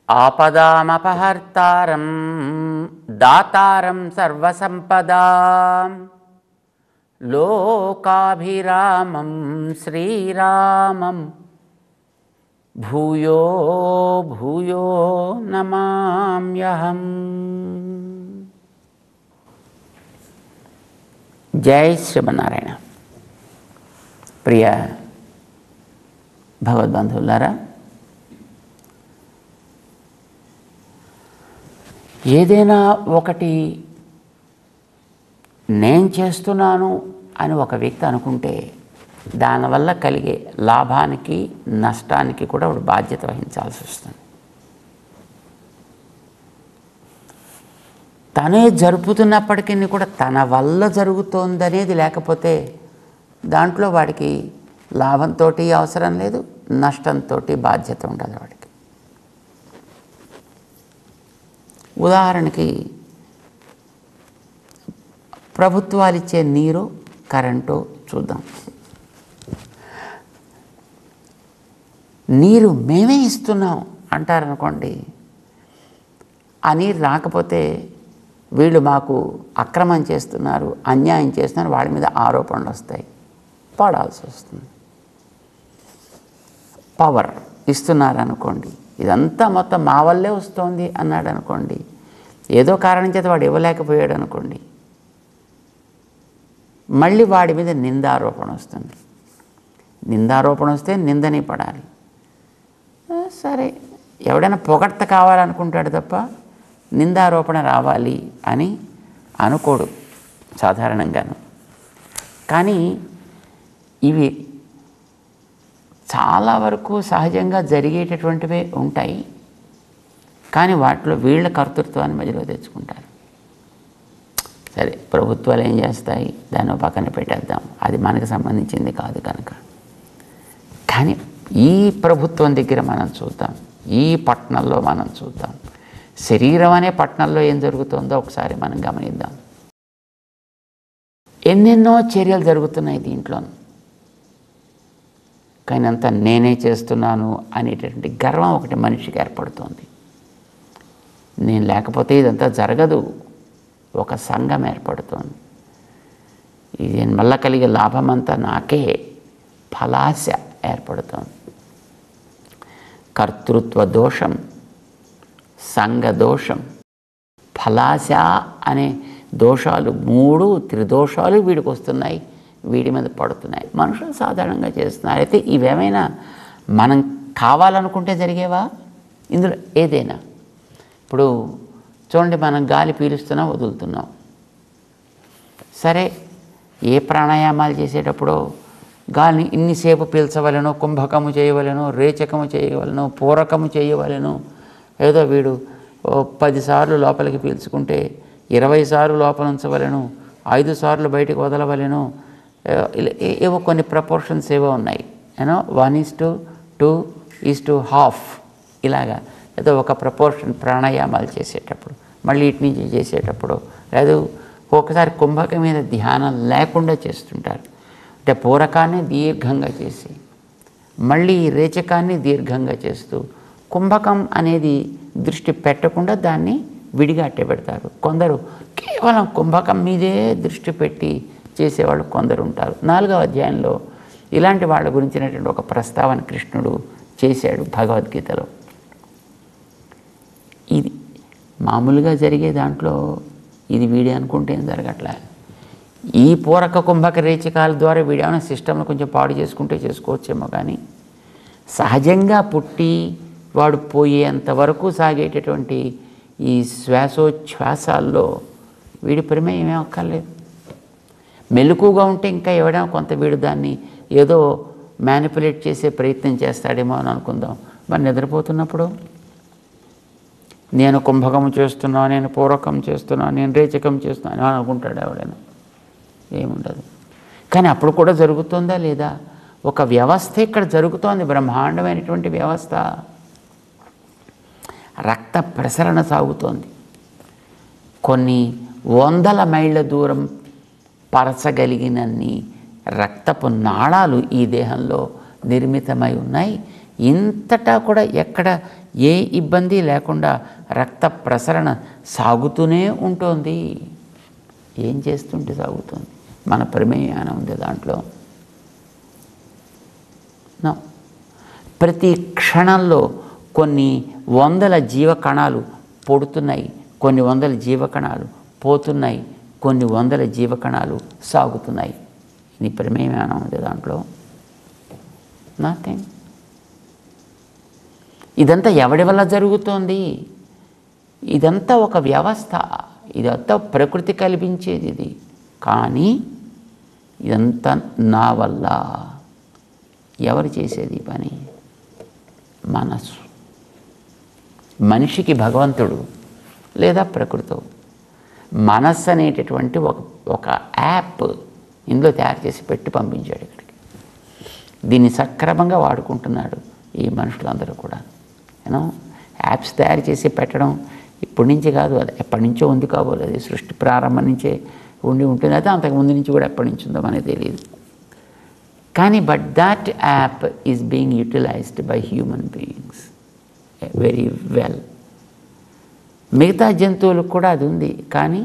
ఆపదామపహర్తారం దాతారం సర్వసంపదాం లోకాభిరామం శ్రీరామం భూయో భూయో నమామ్యహం. జై శ్రీమన్నారాయణ. ప్రియ భగవద్బంధువులారా, ఏదైనా ఒకటి నేను చేస్తున్నాను అని ఒక వ్యక్తి అనుకుంటే దానివల్ల కలిగే లాభానికి నష్టానికి కూడా ఒక బాధ్యత వహించాల్సి వస్తుంది. తనే జరుపుతున్నప్పటికీ కూడా తన వల్ల జరుగుతోందనేది లేకపోతే దాంట్లో వాడికి లాభంతో అవసరం లేదు, నష్టంతో బాధ్యత ఉండదు వాడికి. ఉదాహరణకి ప్రభుత్వాలు ఇచ్చే నీరు కరెంటు చూద్దాం. నీరు మేమే ఇస్తున్నాం అంటారనుకోండి, ఆ నీరు రాకపోతే వీళ్ళు మాకు అక్రమం చేస్తున్నారు, అన్యాయం చేస్తున్నారు, వాళ్ళ మీద ఆరోపణలు వస్తాయి, పడాల్సి వస్తుంది. పవర్ ఇస్తున్నారు అనుకోండి, ఇదంతా మొత్తం మా వల్లే వస్తుంది అన్నాడు అనుకోండి, ఏదో కారణం చేత వాడు ఇవ్వలేకపోయాడు అనుకోండి, మళ్ళీ వాడి మీద నిందారోపణ వస్తుంది. నిందారోపణ వస్తే నిందని పడాలి. సరే, ఎవడైనా పొగడ్త కావాలనుకుంటాడు తప్ప నిందారోపణ రావాలి అని అనుకోడు సాధారణంగాను. కానీ ఇవి చాలా వరకు సహజంగా జరిగేటటువంటివే ఉంటాయి. కానీ వాటిలో వీళ్ళ కర్తృత్వాన్ని మధ్యలో తెచ్చుకుంటారు. సరే, ప్రభుత్వాలు ఏం చేస్తాయి, దాన్ని పక్కన పెట్టేద్దాం, అది మనకు సంబంధించింది కాదు కనుక. కానీ ఈ ప్రభుత్వం దగ్గర మనం చూద్దాం, ఈ పట్టణంలో మనం చూద్దాం, శరీరం అనే పట్టణంలో ఏం జరుగుతుందో ఒకసారి మనం గమనిద్దాం. ఎన్నెన్నో చర్యలు జరుగుతున్నాయి దీంట్లో. కానీ అంతా నేనే చేస్తున్నాను అనేటటువంటి గర్వం ఒకటి మనిషికి ఏర్పడుతోంది. నేను లేకపోతే ఇదంతా జరగదు, ఒక సంఘం ఏర్పడుతోంది. ఇది మళ్ళా కలిగే లాభం అంతా నాకే, ఫలాశ ఏర్పడుతోంది. కర్తృత్వ దోషం, సంఘ దోషం, ఫలాశ అనే దోషాలు, మూడు త్రిదోషాలు వీడికి వస్తున్నాయి, వీడి మీద పడుతున్నాయి. మనుషులు సాధారణంగా చేస్తున్నారు. అయితే ఇవేమైనా మనం కావాలనుకుంటే జరిగేవా? ఇందులో ఏదైనా ఇప్పుడు చూడండి, మనం గాలి పీలుస్తున్నాం, వదులుతున్నాం. సరే, ఏ ప్రాణాయామాలు చేసేటప్పుడు గాలిని ఇన్నిసేపు పీల్చవలను, కుంభకము చేయవలను, రేచకము చేయవలను, పూరకము చేయవలను. ఏదో వీడు 10 సార్లు లోపలికి పీల్చుకుంటే 20 సార్లు లోపల ఉంచవలను, 5 సార్లు బయటకు వదలవలను. ఏవో కొన్ని ప్రపోర్షన్స్ ఏవో ఉన్నాయి. 1:2:2:1/2 ఇలాగా ఏదో ఒక ప్రపోర్షన్ ప్రాణాయామాలు చేసేటప్పుడు, మళ్ళీ ఇటు నుంచి చేసేటప్పుడు, లేదు ఒకసారి కుంభకం మీద ధ్యానం లేకుండా చేస్తుంటారు. అంటే పూరకాన్ని దీర్ఘంగా చేసి మళ్ళీ రేచకాన్ని దీర్ఘంగా చేస్తూ కుంభకం అనేది దృష్టి పెట్టకుండా దాన్ని విడిగా అట్టబెడతారు. కొందరు కేవలం కుంభకం మీదే దృష్టి పెట్టి చేసేవాళ్ళు కొందరు ఉంటారు. 4వ అధ్యాయంలో ఇలాంటి వాళ్ళ గురించినటువంటి ఒక ప్రస్తావన కృష్ణుడు చేశాడు భగవద్గీతలో. ఇది మామూలుగా జరిగే దాంట్లో ఇది వీడి అనుకుంటే ఏం జరగట్లే. ఈ పూరక కుంభక రేచకాల ద్వారా వీడేమైనా సిస్టమ్ను కొంచెం పాడు చేసుకుంటే చేసుకోవచ్చేమో, కానీ సహజంగా పుట్టి వాడు పోయేంత వరకు సాగేటటువంటి ఈ శ్వాసోచ్ఛ్వాసాల్లో వీడి ప్రమేయం ఏమీ అక్కర్లేదు. మెలకుగా ఉంటే ఇంకా ఎవడైనా కొంత వీడు దాన్ని ఏదో మ్యానిపులేట్ చేసే ప్రయత్నం చేస్తాడేమో అని అనుకుందాం. మరి నిద్రపోతున్నప్పుడు నేను కుంభకం చేస్తున్నా, నేను పూరకం చేస్తున్నా, నేను రేచకం చేస్తున్నాను అని అనుకుంటాడు ఎవడైనా, ఏముండదు. కానీ అప్పుడు కూడా జరుగుతుందా లేదా? ఒక వ్యవస్థ ఇక్కడ జరుగుతోంది, బ్రహ్మాండమైనటువంటి వ్యవస్థ. రక్త ప్రసరణ సాగుతోంది. కొన్ని 100 మైళ్ళ దూరం పరచగలిగినన్ని రక్తపు నాళాలు ఈ దేహంలో నిర్మితమై ఉన్నాయి. ఇంతటా కూడా ఎక్కడ ఏ ఇబ్బంది లేకుండా రక్త ప్రసరణ సాగుతూనే ఉంటుంది. ఏం చేస్తుంటే సాగుతుంది? మన ప్రమేయాన ఉంది దాంట్లో. ప్రతి క్షణంలో కొన్ని వందల జీవకణాలు పుడుతున్నాయి, కొన్ని వందల జీవకణాలు పోతున్నాయి, కొన్ని వందల జీవకణాలు సాగుతున్నాయి. నీ ప్రమేయం ఉంది దాంట్లో? నథింగ్. ఇదంతా ఎవడి వల్ల జరుగుతోంది? ఇదంతా ఒక వ్యవస్థ, ఇదంతా ప్రకృతి కల్పించేది ఇది. కానీ ఇదంతా నా వల్ల. ఎవరు చేసేది పని? మనస్సు. మనిషికి భగవంతుడు లేదా ప్రకృతి. మనస్సు అనేటటువంటి ఒక యాప్ ఇందులో తయారు చేసి పెట్టి పంపించాడు ఇక్కడికి. దీన్ని సక్రమంగా వాడుకుంటున్నాడు ఈ మనుషులందరూ కూడా. యాప్స్ తయారు చేసి పెట్టడం ఇప్పటి నుంచి కాదు, అది ఎప్పటి నుంచో ఉంది కాబోలు. అది సృష్టి ప్రారంభం నుంచే ఉండి ఉంటుంది. అయితే అంతకుముందు నుంచి కూడా ఎప్పటి నుంచి ఉందో మనకు తెలియదు. కానీ but that app is being utilized by human beings very well. మిగతా జంతువులకు కూడా అది ఉంది, కానీ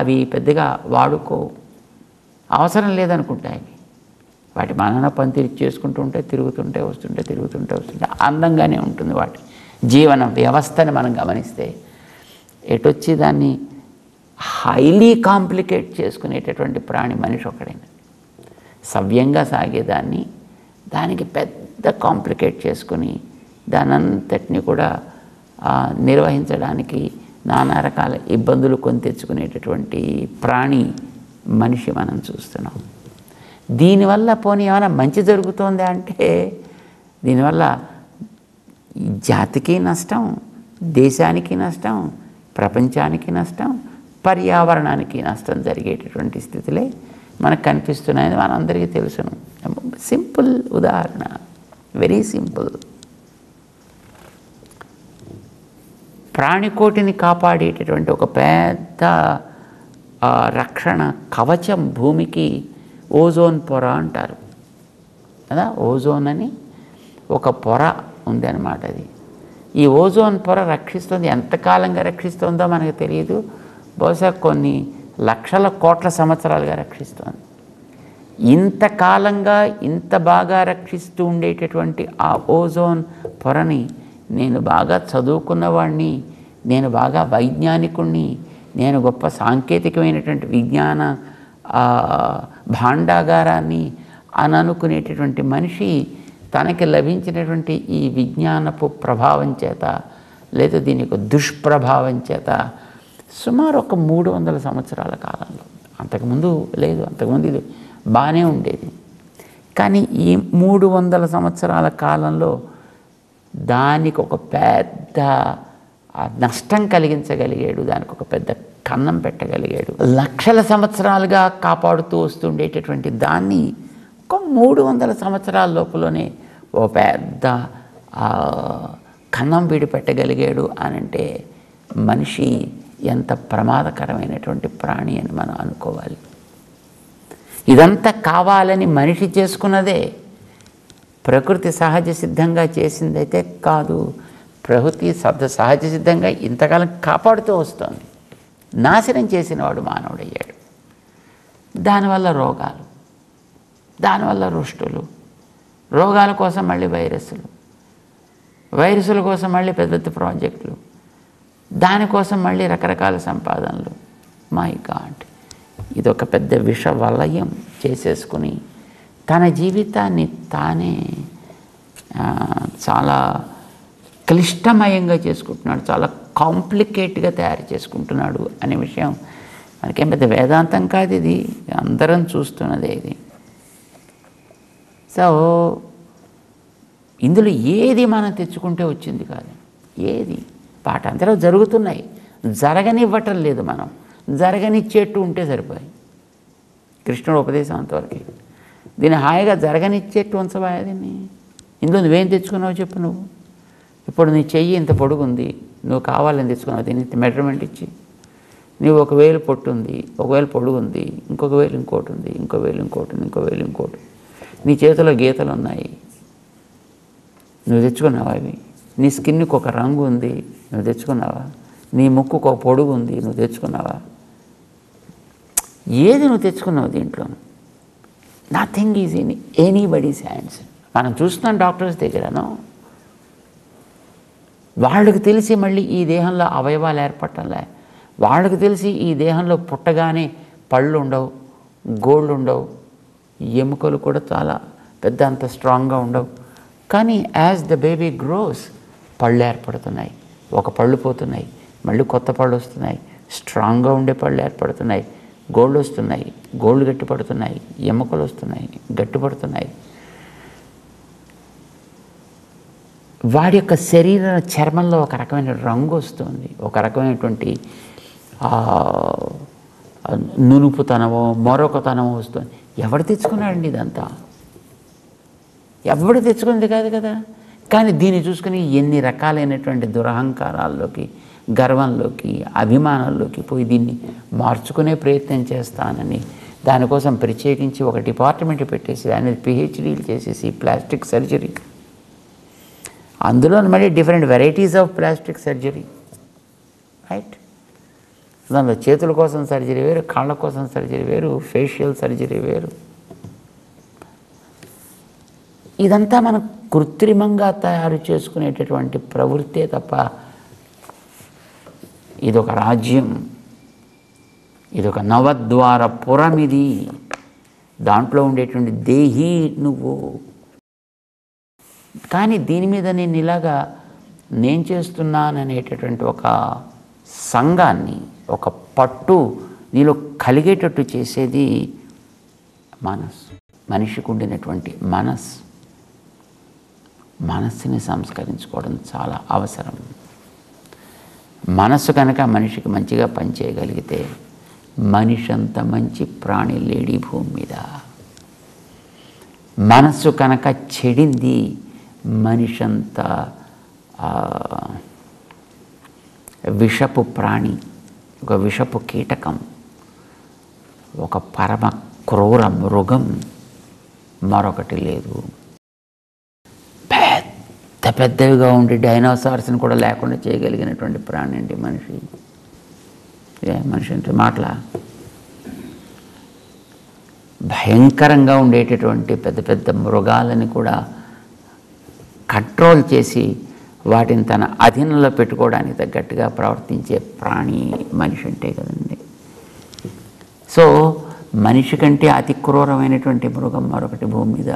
అవి పెద్దగా వాడుకోవు, అవసరం లేదనుకుంటాయి. వాటి మనన పని చేసుకుంటూ ఉంటే తిరుగుతుంటే వస్తుంటే అందంగానే ఉంటుంది వాటి జీవన వ్యవస్థని మనం గమనిస్తే. ఎటొచ్చి దాన్ని హైలీ కాంప్లికేట్ చేసుకునేటటువంటి ప్రాణి మనిషి ఒకడైనా. సవ్యంగా సాగేదాన్ని దానికి పెద్ద కాంప్లికేట్ చేసుకుని దానంతటిని కూడా నిర్వహించడానికి నానా రకాల ఇబ్బందులు కొని తెచ్చుకునేటటువంటి ప్రాణి మనిషి మనం చూస్తున్నాం. దీనివల్ల పోనీ ఏమైనా మంచి జరుగుతోంది అంటే దీనివల్ల జాతికి నష్టం, దేశానికి నష్టం, ప్రపంచానికి నష్టం, పర్యావరణానికి నష్టం జరిగేటటువంటి స్థితిలే మనకు కనిపిస్తున్నాయని మనందరికీ తెలుసును. సింపుల్ ఉదాహరణ, వెరీ సింపుల్. ప్రాణికోటిని కాపాడేటటువంటి ఒక పెద్ద రక్షణ కవచం భూమికి ఓజోన్ పొర అంటారు కదా. ఓజోన్ అని ఒక పొర ఉంది అన్నమాట. అది ఈ ఓజోన్ పొర రక్షిస్తుంది. ఎంతకాలంగా రక్షిస్తుందో మనకు తెలియదు. బహుశా కొన్ని లక్షల కోట్ల సంవత్సరాలుగా రక్షిస్తుంది. ఇంతకాలంగా ఇంత బాగా రక్షిస్తూ ఉండేటటువంటి ఆ ఓజోన్ పొరని నేను బాగా చదువుకున్నవాడిని, నేను బాగా వైజ్ఞానికుణ్ణి, నేను గొప్ప సాంకేతికమైనటువంటి విజ్ఞాన భాండాగారాన్ని అని అనుకునేటటువంటి మనిషి తనకి లభించినటువంటి ఈ విజ్ఞానపు ప్రభావం చేత లేదా దీని యొక్క దుష్ప్రభావం చేత సుమారు ఒక 300 సంవత్సరాల కాలంలో, అంతకుముందు లేదు, అంతకుముందు ఇది బాగానే ఉండేది, కానీ ఈ 300 సంవత్సరాల కాలంలో దానికి ఒక పెద్ద నష్టం కలిగించగలిగాడు, దానికి ఒక పెద్ద కన్నం పెట్టగలిగాడు. లక్షల సంవత్సరాలుగా కాపాడుతూ వస్తుండేటటువంటి దాన్ని ఒక 300 సంవత్సరాల లోపలనే ఓ పెద్ద కన్నం విడిపెట్టగలిగాడు అనంటే మనిషి ఎంత ప్రమాదకరమైనటువంటి ప్రాణి అని మనం అనుకోవాలి. ఇదంతా కావాలని మనిషి చేసుకున్నదే, ప్రకృతి సహజ సిద్ధంగా చేసిందైతే కాదు. ప్రకృతి సహజ సిద్ధంగా ఇంతకాలం కాపాడుతూ వస్తుంది. నాశనం చేసినవాడు మానవుడయ్యాడు. దానివల్ల రోగాలు, దానివల్ల రుష్టులు, రోగాల కోసం మళ్ళీ వైరస్ల కోసం మళ్ళీ పెద్ద పెద్ద ప్రాజెక్టులు, దానికోసం మళ్ళీ రకరకాల సంపాదనలు. మై గాడ్, ఇదొక పెద్ద విష వలయం చేసేసుకుని తన జీవితాన్ని తానే చాలా క్లిష్టమయంగా చేసుకుంటున్నాడు, చాలా కాంప్లికేట్గా తయారు చేసుకుంటున్నాడు అనే విషయం మనకేం పెద్ద వేదాంతం కాదు, ఇది అందరం చూస్తున్నదే ఇది. సో ఇందులో ఏది మనం తెచ్చుకుంటే వచ్చింది కాదు, ఏది వాటంతలో జరుగుతున్నాయి, జరగనివ్వటం లేదు. మనం జరగనిచ్చేట్టు ఉంటే సరిపోయి. కృష్ణుడు ఉపదేశం అంతవరకు. దీన్ని హాయిగా జరగనిచ్చేట్టు ఉంచవా దీన్ని. ఇందులో నువ్వేం తెచ్చుకున్నావు చెప్పు. నువ్వు ఇప్పుడు నీ చెయ్యి ఇంత పొడుగుంది, నువ్వు కావాలని తెచ్చుకున్నావు, దీన్ని మెజర్మెంట్ ఇచ్చి. నువ్వు 1,000 పొట్టు ఉంది, 1,000 పొడుగు ఉంది, ఇంకొక వేలు ఇంకోటి ఉంది, ఇంకో వేలు ఇంకోటి ఉంది, ఇంకో వేలు ఇంకోటి. నీ చేతిలో గీతలు ఉన్నాయి, నువ్వు తెచ్చుకున్నావా అవి? నీ స్కిన్కి ఒక రంగు ఉంది, నువ్వు తెచ్చుకున్నావా? నీ ముక్కుకు ఒక పొడుగు ఉంది, నువ్వు తెచ్చుకున్నావా? ఏది నువ్వు తెచ్చుకున్నావు దీంట్లో? Nothing is in anybody's hands. మనం చూస్తున్నాం డాక్టర్స్ దగ్గరను, వాళ్ళకి తెలిసి మళ్ళీ ఈ దేహంలో అవయవాలు ఏర్పడటంలే. వాళ్ళకి తెలిసి ఈ దేహంలో పుట్టగానే పళ్ళు ఉండవు, గోళ్ళు ఉండవు, ఎముకలు కూడా చాలా పెద్ద అంత స్ట్రాంగ్గా ఉండవు. కానీ యాజ్ ద బేబీ గ్రోస్ పళ్ళు ఏర్పడుతున్నాయి, ఒక పళ్ళు పోతున్నాయి, మళ్ళీ కొత్త పళ్ళు వస్తున్నాయి, స్ట్రాంగ్గా ఉండే పళ్ళు ఏర్పడుతున్నాయి, గోళ్ళు వస్తున్నాయి, గోళ్ళు గట్టిపడుతున్నాయి, ఎముకలు వస్తున్నాయి, గట్టిపడుతున్నాయి. వాడి యొక్క శరీర చర్మంలో ఒక రకమైన రంగు వస్తుంది, ఒక రకమైనటువంటి నునుపుతనమో మరొకతనమో వస్తుంది. ఎవడు తెచ్చుకున్నాడండి ఇదంతా? ఎవడు తెచ్చుకున్నది కాదు కదా. కానీ దీన్ని చూసుకుని ఎన్ని రకాలైనటువంటి దురహంకారాల్లోకి, గర్వంలోకి, అభిమానాల్లోకి పోయి దీన్ని మార్చుకునే ప్రయత్నం చేస్తానని దానికోసం ప్రత్యేకించి ఒక డిపార్ట్మెంట్ పెట్టేసి దాని మీద పిహెచ్డీలు చేసేసి ప్లాస్టిక్ సర్జరీ, అందులో మళ్ళీ different varieties of plastic surgery, right? దానిలో చేతుల కోసం సర్జరీ వేరు, కాళ్ళ కోసం సర్జరీ వేరు, ఫేషియల్ సర్జరీ వేరు. ఇదంతా మనం కృత్రిమంగా తయారు చేసుకునేటటువంటి ప్రవృత్తే తప్ప ఇదొక రాజ్యం, ఇదొక నవద్వార పురం. ఇది దాంట్లో ఉండేటువంటి దేహి నువ్వు. కానీ దీని మీద నేను చేస్తున్నాననేటటువంటి ఒక సంఘాన్ని, ఒక పట్టు నీలో కలిగేటట్టు చేసేది మనస్సు. మనిషికి ఉండినటువంటి మనస్సుని సంస్కరించుకోవడం చాలా అవసరం. మనస్సు కనుక మనిషికి మంచిగా పనిచేయగలిగితే మనిషి అంత మంచి ప్రాణి లేడీ భూమి మీద. మనస్సు కనుక చెడింది, మనిషి అంత విషపు ప్రాణి, ఒక విషపు కీటకం, ఒక పరమ క్రూర మృగం మరొకటి లేదు. పెద్ద పెద్దవిగా ఉండి డైనోసార్స్ని కూడా లేకుండా చేయగలిగినటువంటి ప్రాణి అండి మనిషి. మనిషి అంటే మాటలా? భయంకరంగా ఉండేటటువంటి పెద్ద పెద్ద మృగాలని కూడా కంట్రోల్ చేసి వాటిని తన అధీనంలో పెట్టుకోవడానికి తగ్గట్టుగా ప్రవర్తించే ప్రాణి మనిషి అంటే కదండి. సో మనిషి కంటే అతి క్రూరమైనటువంటి మృగం మరొకటి భూమి మీద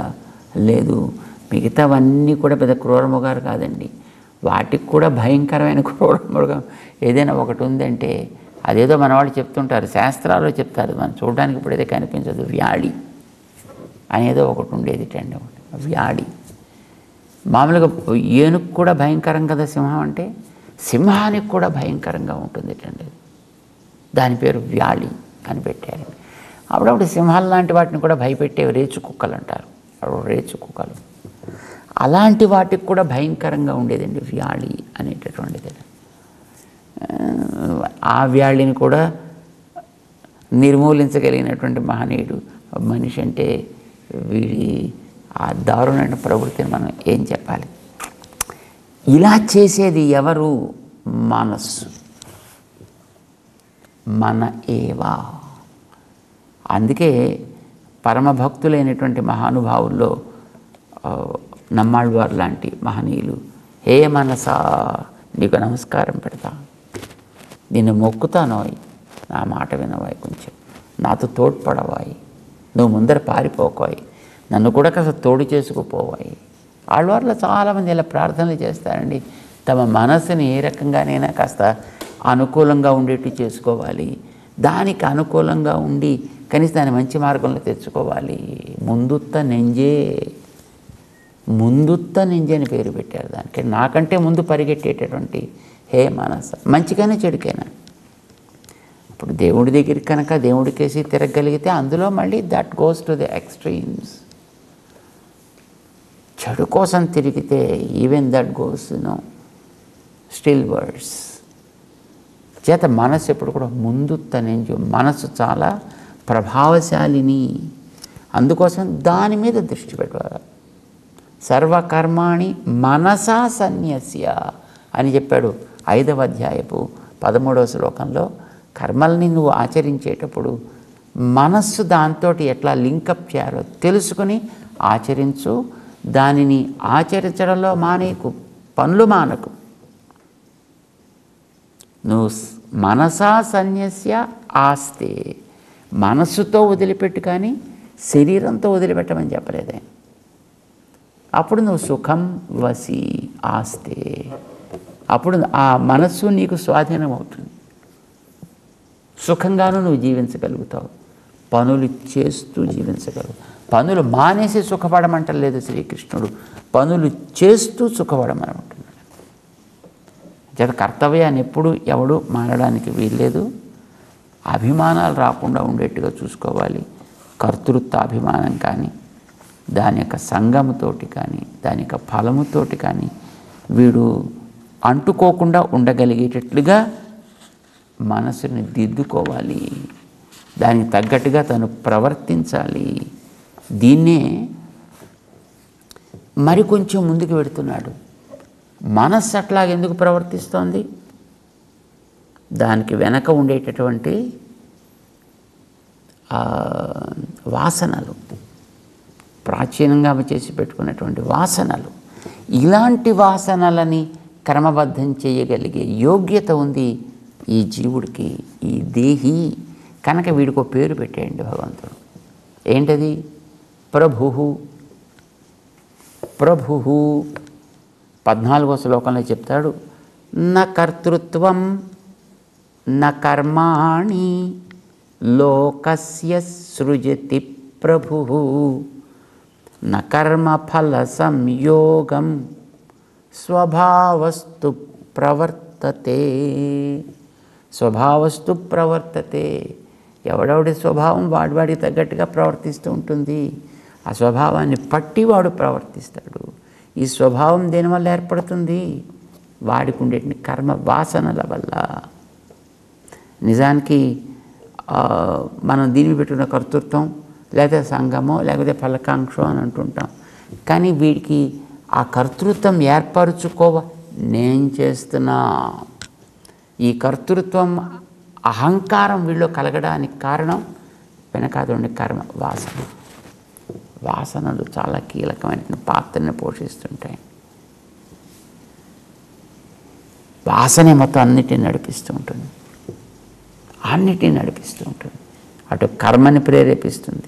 లేదు. మిగతావన్నీ కూడా పెద్ద క్రూర మృగాలు కాదండి, వాటికి కూడా భయంకరమైన క్రూర మృగం ఏదైనా ఒకటి ఉందంటే అదేదో మన వాళ్ళు చెప్తుంటారు, శాస్త్రాల్లో చెప్తారు, మనం చూడడానికి ఇప్పుడైతే కనిపించదు. వ్యాళి అనేదో ఒకటి ఉండేది అండి, వ్యాళి. మామూలుగా ఏనుగు కూడా భయంకరం కదా సింహం అంటే, సింహానికి కూడా భయంకరంగా ఉంటుంది అండి. దాని పేరు వ్యాళి అని పెట్టారు. అప్పుడప్పుడు సింహాలు లాంటి వాటిని కూడా భయపెట్టే రేచు కుక్కలు అంటారు, అప్పుడు రేచు కుక్కలు. అలాంటి వాటికి కూడా భయంకరంగా ఉండేదండి వ్యాళి అనేటటువంటిది. ఆ వ్యాళిని కూడా నిర్మూలించగలిగినటువంటి మహనీయుడు మనిషి అంటే వీడి ఆ దారుణమైన ప్రవృత్తిని మనం ఏం చెప్పాలి? ఇలా చేసేది ఎవరు? మనస్సు. మన ఏవా. అందుకే పరమభక్తులైనటువంటి మహానుభావుల్లో నమ్మాళ్ళవారు లాంటి మహనీయులు, హే మనసా నీకు నమస్కారం పెడతా, నిన్ను మొక్కుతానోయ్, నా మాట వినవాయి, కొంచెం నాతో తోడ్పడవాయి, నువ్వు ముందర పారిపోకోయి, నన్ను కూడా కాస్త తోడు చేసుకుపోవాయి. ఆళ్ళవారిలో చాలామంది ఇలా ప్రార్థనలు చేస్తారండి. తమ మనసుని ఏ రకంగానైనా కాస్త అనుకూలంగా ఉండేట్టు చేసుకోవాలి, దానికి అనుకూలంగా ఉండి కనీసం దాన్ని మంచి మార్గంలో తెచ్చుకోవాలి. ముందుత్త నెంజే అని పేరు పెట్టారు దానికి. నాకంటే ముందు పరిగెట్టేటటువంటి హే మనస, మంచికైనా చెడుకైనా. ఇప్పుడు దేవుడి దగ్గరికి కనుక దేవుడికేసి తిరగగలిగితే అందులో మళ్ళీ that goes to the extremes. చెడు కోసం తిరిగితే even that goes still words. చేత మనసు ఎప్పుడు కూడా ముందు తనెంజు. మనసు చాలా ప్రభావశాలిని, అందుకోసం దాని మీద దృష్టి పెట్టాలి. సర్వకర్మాణి మనసా సన్యస్య అని చెప్పాడు 5వ అధ్యాయపు 13వ శ్లోకంలో. కర్మల్ని నువ్వు ఆచరించేటప్పుడు మనస్సు దాంతో ఎట్లా లింకప్ చేయాలో తెలుసుకుని ఆచరించు. దానిని ఆచరించడంలో మానేకు, పనులు మానకు. నువ్వు మనసా సన్యస్య ఆస్తే, మనస్సుతో వదిలిపెట్టు కానీ శరీరంతో వదిలిపెట్టమని చెప్పలేదే. అప్పుడు నువ్వు సుఖం వసి ఆస్తే, అప్పుడు ఆ మనస్సు నీకు స్వాధీనం అవుతుంది. సుఖంగాను నువ్వు జీవించగలుగుతావు, పనులు చేస్తూ జీవించగలవు. పనులు మానేసి సుఖపడమంటలేదు శ్రీకృష్ణుడు, పనులు చేస్తూ సుఖపడమంటున్నాడు. జత కర్తవ్యాన్ని ఎప్పుడు ఎవడు మారడానికి వీల్లేదు. అభిమానాలు రాకుండా ఉండేట్టుగా చూసుకోవాలి. కర్తృత్వ అభిమానం కానీ, దాని యొక్క సంగముతోటి కానీ, దాని యొక్క ఫలముతోటి కానీ వీడు అంటుకోకుండా ఉండగలిగేటట్లుగా మనసుని దిద్దుకోవాలి. దానికి తగ్గట్టుగా తను ప్రవర్తించాలి. దీన్నే మరి కొంచెం ముందుకు వెడుతున్నాడు. మనస్సు అట్లాగ ఎందుకు ప్రవర్తిస్తోంది? దానికి వెనక ఉండేటటువంటి వాసనలు, ప్రాచీనంగా చేసి పెట్టుకున్నటువంటి వాసనలు, ఇలాంటి వాసనలని క్రమబద్ధం చేయగలిగే యోగ్యత ఉంది ఈ జీవుడికి, ఈ దేహి. కనుక వీడికి పేరు పెట్టేయండి భగవంతుడు. ఏంటది? ప్రభుః. ప్రభుః 14వ శ్లోకంలో చెప్తాడు, న కర్తృత్వం న కర్మాణి లోకస్య సృజతి ప్రభుః న కర్మఫల సంయోగం స్వభావస్తు ప్రవర్తతే. స్వభావస్తు ప్రవర్తతే. ఎవడెవడి స్వభావం వాడికి తగ్గట్టుగా ప్రవర్తిస్తూ ఉంటుంది. ఆ స్వభావాన్ని పట్టి వాడు ప్రవర్తిస్తాడు. ఈ స్వభావం దేనివల్ల ఏర్పడుతుంది? వాడికి ఉండే కర్మ వాసనల వల్ల. నిజానికి మనం దీనికి పెట్టుకున్న కర్తృత్వం, లేకపోతే సంగమో, లేకపోతే ఫలకాంక్షో అని అంటుంటాం. కానీ వీడికి ఆ కర్తృత్వం నేను చేస్తున్నా. ఈ కర్తృత్వం అహంకారం వీళ్ళు కలగడానికి కారణం వెనకాదుండే కర్మ వాసన. వాసనలు చాలా కీలకమైన పాత్రని పోషిస్తుంటాయి. వాసనే మొత్తం అన్నిటిని నడిపిస్తూ ఉంటుంది. అటు కర్మని ప్రేరేపిస్తుంది,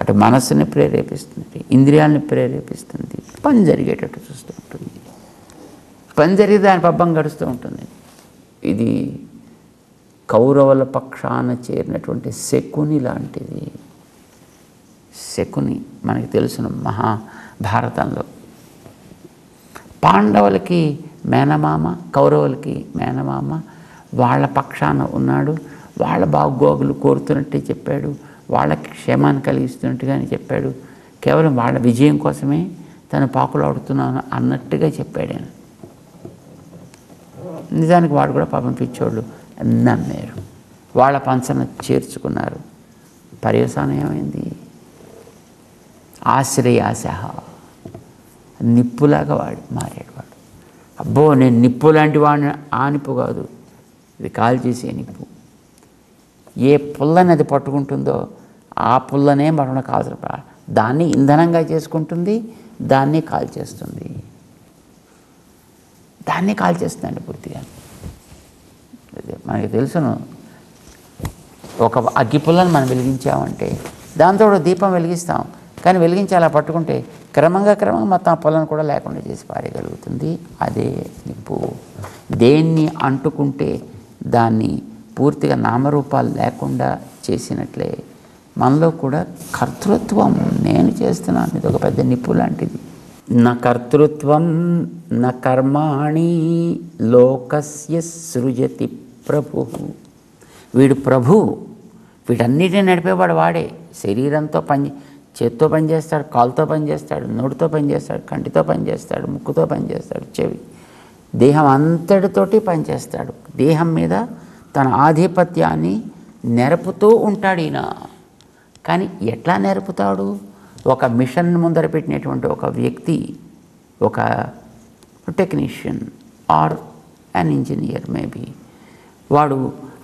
అటు మనస్సుని ప్రేరేపిస్తుంది, ఇంద్రియాలని ప్రేరేపిస్తుంది, పని జరిగేటట్టు చూస్తూ ఉంటుంది. పని జరిగి దాని పబ్బం గడుస్తూ ఉంటుంది. ఇది కౌరవుల పక్షాన చేరినటువంటి శకుని లాంటిది. శకుని మనకి తెలుసును మహాభారతంలో. పాండవులకి మేనమామ, కౌరవులకి మేనమామ. వాళ్ళ పక్షాన ఉన్నాడు. వాళ్ళ బాగోగులు కోరుతున్నట్టే చెప్పాడు, వాళ్ళకి క్షేమాన్ని కలిగిస్తున్నట్టుగానే చెప్పాడు. కేవలం వాళ్ళ విజయం కోసమే తను పాకులాడుతున్నాను అన్నట్టుగా చెప్పాడు ఆయన. నిజానికి వాడు కూడా పాపం పిచ్చోళ్ళు నమ్మారు, వాళ్ళ పంచన చేర్చుకున్నారు. పర్యవసానం ఏమైంది? ఆశ్రయాస, నిప్పులాగా మారాడు వాడు. అబ్బో, నేను నిప్పు లాంటి వాడిని. ఆ నిప్పు కాదు, ఇది కాల్ చేసే నిప్పు. ఏ పుల్లని అది పట్టుకుంటుందో ఆ పుల్లనే మరణ కాల్చడం, దాన్ని ఇంధనంగా చేసుకుంటుంది, దాన్ని కాల్చేస్తుంది. పూర్తిగా. మనకి తెలుసును, ఒక అగ్గి పుల్లని మనం వెలిగించామంటే దాంతో దీపం వెలిగిస్తాం. కానీ వెలిగించి అలా పట్టుకుంటే క్రమంగా మొత్తం ఆ పొలను కూడా లేకుండా చేసి పారేయగలుగుతుంది. అదే నిప్పు. దేన్ని అంటుకుంటే దాన్ని పూర్తిగా నామరూపాలు లేకుండా చేసినట్లే మనలో కూడా కర్తృత్వం, నేను చేస్తున్నాను, ఇది ఒక పెద్ద నిప్పు లాంటిది. నా కర్తృత్వం నా కర్మాణి లోకస్య సృజతి ప్రభు. వీడు ప్రభు, వీటన్నిటిని నడిపేవాడు వాడే. శరీరంతో చేత్తో పనిచేస్తాడు, కాలుతో పనిచేస్తాడు, నోటితో పనిచేస్తాడు, కంటితో పనిచేస్తాడు, ముక్కుతో పనిచేస్తాడు, చెవి, దేహం అంతటితోటి పనిచేస్తాడు. దేహం మీద తన ఆధిపత్యాన్ని నెరపుతూ ఉంటాడు ఈయన. కానీ ఎట్లా నెరపుతాడు? ఒక మిషన్ ముందర పెట్టినటువంటి ఒక వ్యక్తి ఒక technician are an engineer maybe, వాడు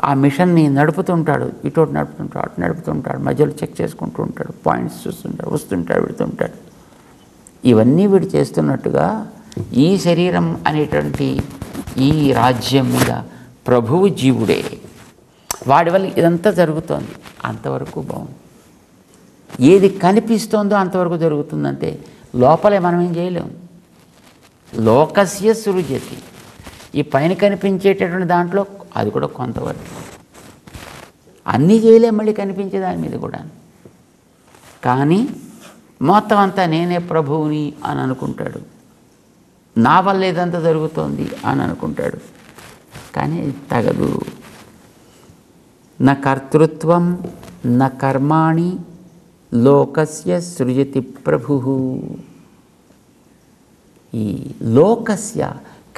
ఆ మిషన్ని నడుపుతుంటాడు, ఇటు నడుపుతుంటాడు, అటు నడుపుతుంటాడు, మధ్యలో చెక్ చేసుకుంటూ ఉంటాడు, పాయింట్స్ చూస్తుంటాడు, వస్తుంటాడు, వెళుతుంటాడు. ఇవన్నీ వీడు చేస్తున్నట్టుగా ఈ శరీరం అనేటువంటి ఈ రాజ్యం మీద ప్రభువు జీవుడే, వాడి వల్ల ఇదంతా జరుగుతోంది. అంతవరకు బాగుంది. ఏది కనిపిస్తోందో అంతవరకు జరుగుతుందంటే లోపలే మనం ఏం చేయలేము. లోకస్య సృజతి, ఈ పైన కనిపించేటటువంటి దాంట్లో అది కూడా కొంతవరకు, అన్నీ చేయలేం మళ్ళీ కనిపించే దాని మీద కూడా. కానీ మొత్తం అంతా నేనే ప్రభువుని అని అనుకుంటాడు, నా వల్ల ఇదంతా జరుగుతోంది అని అనుకుంటాడు. కానీ తగదు. న కర్తృత్వం న కర్మాణి లోకస్య సృజతి ప్రభు. ఈ లోకస్య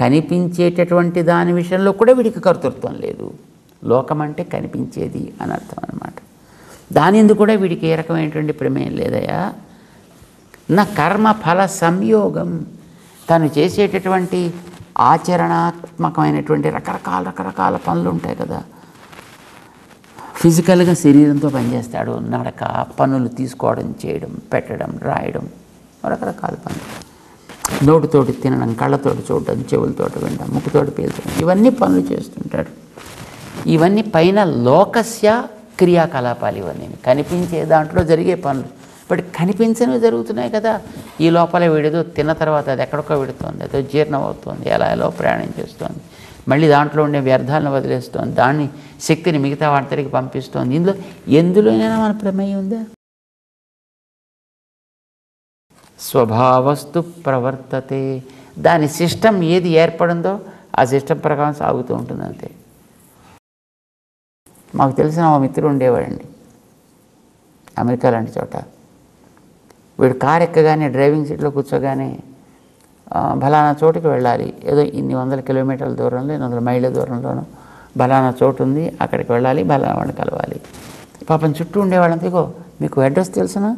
కనిపించేటటువంటి దాని విషయంలో కూడా వీడికి కర్తృత్వం లేదు. లోకం అంటే కనిపించేది అని అర్థం అన్నమాట. దాని ఎందుకు కూడా వీడికి ఏ రకమైనటువంటి ప్రమేయం లేదయా. నా కర్మ ఫల సంయోగం, తను చేసేటటువంటి ఆచరణాత్మకమైనటువంటి రకరకాల పనులు ఉంటాయి కదా. ఫిజికల్గా శరీరంతో పనిచేస్తాడు, నడక, పనులు తీసుకోవడం, చేయడం, పెట్టడం, రాయడం, రకరకాల పనులు. నోటితోటి తినడం, కళ్ళతోటి చూడడం, చెవులతోటి వినడం, ముక్కుతోటి పీల్చడం, ఇవన్నీ పనులు చేస్తుంటాడు. ఇవన్నీ పైన లోకస్య క్రియాకలాపాలు, ఇవన్నీ కనిపించే దాంట్లో జరిగే పనులు. బట్ కనిపించనివి జరుగుతున్నాయి కదా. ఈ లోపల వీడేదో తిన్న తర్వాత అది ఎక్కడికో విడుతోంది, ఏదో జీర్ణం అవుతుంది, ఎలా ప్రయాణం చేస్తోంది, మళ్ళీ దాంట్లో ఉండే వ్యర్థాలను వదిలేస్తోంది, దాన్ని శక్తిని మిగతా వాటికి పంపిస్తోంది. ఎందులోనైనా మన ప్రమేయం ఉందా? స్వభావస్తు ప్రవర్తతే, దాని సిస్టమ్ ఏది ఏర్పడిందో ఆ సిస్టమ్ ప్రకారం సాగుతూ ఉంటుంది అంతే. మాకు తెలిసిన మా మిత్రుడు ఉండేవాడండి అమెరికా లాంటి చోట. వీడు కారు ఎక్కగానే డ్రైవింగ్ సీట్లో కూర్చోగానే బలానా చోటుకి వెళ్ళాలి, ఏదో ఇన్ని 100 కిలోమీటర్ల దూరంలో, 100 మైళ్ళ దూరంలోనూ బలానా చోటు ఉంది, అక్కడికి వెళ్ళాలి, బలానా వాడిని కలవాలి. పాపం చుట్టూ ఉండేవాళ్ళంతా, ఇగో మీకు అడ్రస్ తెలుసునా,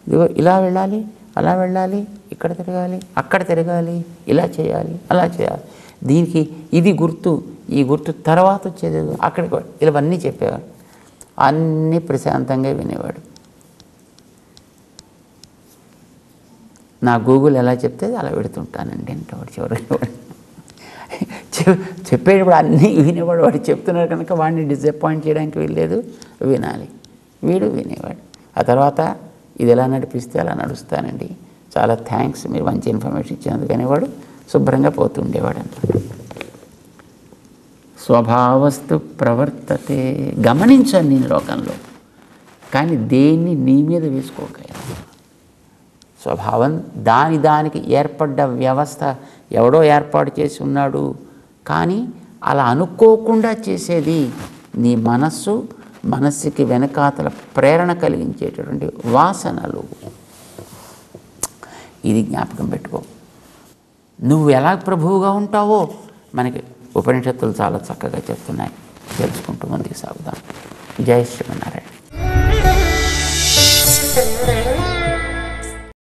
ఇదిగో ఇలా వెళ్ళాలి, అలా వెళ్ళాలి, ఇక్కడ తిరగాలి, అక్కడ తిరగాలి, ఇలా చేయాలి, అలా చేయాలి, దీనికి ఇది గుర్తు, ఈ గుర్తు తర్వాత వచ్చేది అక్కడికి, ఇవన్నీ చెప్పేవాడు. అన్నీ ప్రశాంతంగా వినేవాడు. నా గూగుల్ ఎలా చెప్తే అలా పెడుతుంటానండి అంటే వాడు చివరికి చెప్పేటప్పుడు అన్నీ వినేవాడు. వాడు చెప్తున్నారు కనుక వాడిని డిసప్పాయింట్ చేయడానికి వీల్లేదు, వినాలి. వీడు వినేవాడు. ఆ తర్వాత ఇది ఎలా నడిపిస్తే అలా నడుస్తానండి, చాలా థ్యాంక్స్ మీరు మంచి ఇన్ఫర్మేషన్ ఇచ్చినందుకని వాడు శుభ్రంగా పోతుండేవాడు అనమాట. స్వభావస్తు ప్రవర్తతే, గమనించాను నేను లోకంలో, కానీ దేన్ని నీ మీద వేసుకోక. స్వభావం దానికి ఏర్పడ్డ వ్యవస్థ ఎవడో ఏర్పాటు చేసి ఉన్నాడు, కానీ అలా అనుకోకుండా చేసేది నీ మనస్సుకి వెనకాతల ప్రేరణ కలిగించేటటువంటి వాసనలు. ఇది జ్ఞాపకం పెట్టుకో. నువ్వు ఎలా ప్రభువుగా ఉంటావో మనకి ఉపనిషత్తులు చాలా చక్కగా చెప్తున్నాయి. తెలుసుకుంటూ ముందుకు సాగుదాం. జై శ్రీమన్నారాయణ.